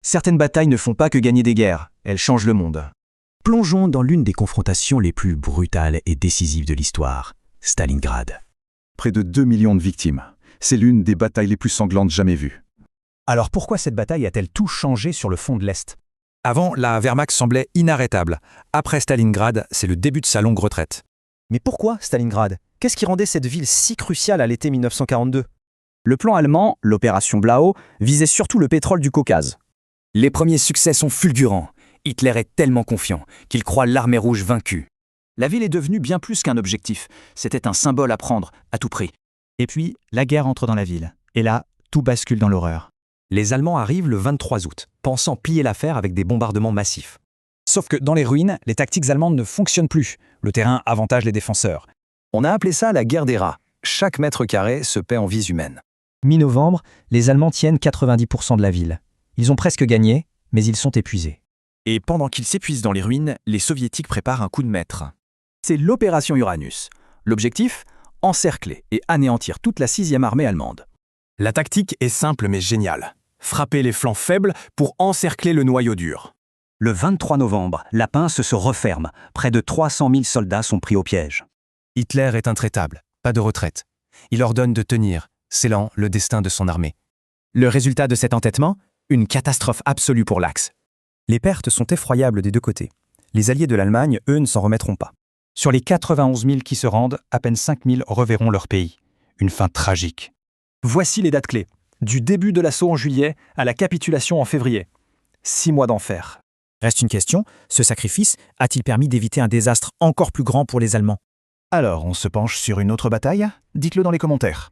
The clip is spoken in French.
Certaines batailles ne font pas que gagner des guerres, elles changent le monde. Plongeons dans l'une des confrontations les plus brutales et décisives de l'histoire, Stalingrad. Près de 2 millions de victimes. C'est l'une des batailles les plus sanglantes jamais vues. Alors pourquoi cette bataille a-t-elle tout changé sur le front de l'Est? Avant, la Wehrmacht semblait inarrêtable. Après Stalingrad, c'est le début de sa longue retraite. Mais pourquoi Stalingrad? Qu'est-ce qui rendait cette ville si cruciale à l'été 1942? Le plan allemand, l'opération Blau, visait surtout le pétrole du Caucase. Les premiers succès sont fulgurants. Hitler est tellement confiant qu'il croit l'armée rouge vaincue. La ville est devenue bien plus qu'un objectif, c'était un symbole à prendre, à tout prix. Et puis, la guerre entre dans la ville. Et là, tout bascule dans l'horreur. Les Allemands arrivent le 23 août, pensant plier l'affaire avec des bombardements massifs. Sauf que dans les ruines, les tactiques allemandes ne fonctionnent plus. Le terrain avantage les défenseurs. On a appelé ça la guerre des rats. Chaque mètre carré se paie en vies humaines. Mi-novembre, les Allemands tiennent 90% de la ville. Ils ont presque gagné, mais ils sont épuisés. Et pendant qu'ils s'épuisent dans les ruines, les Soviétiques préparent un coup de maître. C'est l'opération Uranus. L'objectif ? Encercler et anéantir toute la 6e armée allemande. La tactique est simple mais géniale. Frapper les flancs faibles pour encercler le noyau dur. Le 23 novembre, la pince se referme. Près de 300 000 soldats sont pris au piège. Hitler est intraitable, pas de retraite. Il ordonne de tenir, scellant le destin de son armée. Le résultat de cet entêtement? Une catastrophe absolue pour l'Axe. Les pertes sont effroyables des deux côtés. Les alliés de l'Allemagne, eux, ne s'en remettront pas. Sur les 91 000 qui se rendent, à peine 5 000 reverront leur pays. Une fin tragique. Voici les dates clés. Du début de l'assaut en juillet à la capitulation en février. 6 mois d'enfer. Reste une question, ce sacrifice a-t-il permis d'éviter un désastre encore plus grand pour les Allemands? Alors, on se penche sur une autre bataille? Dites-le dans les commentaires.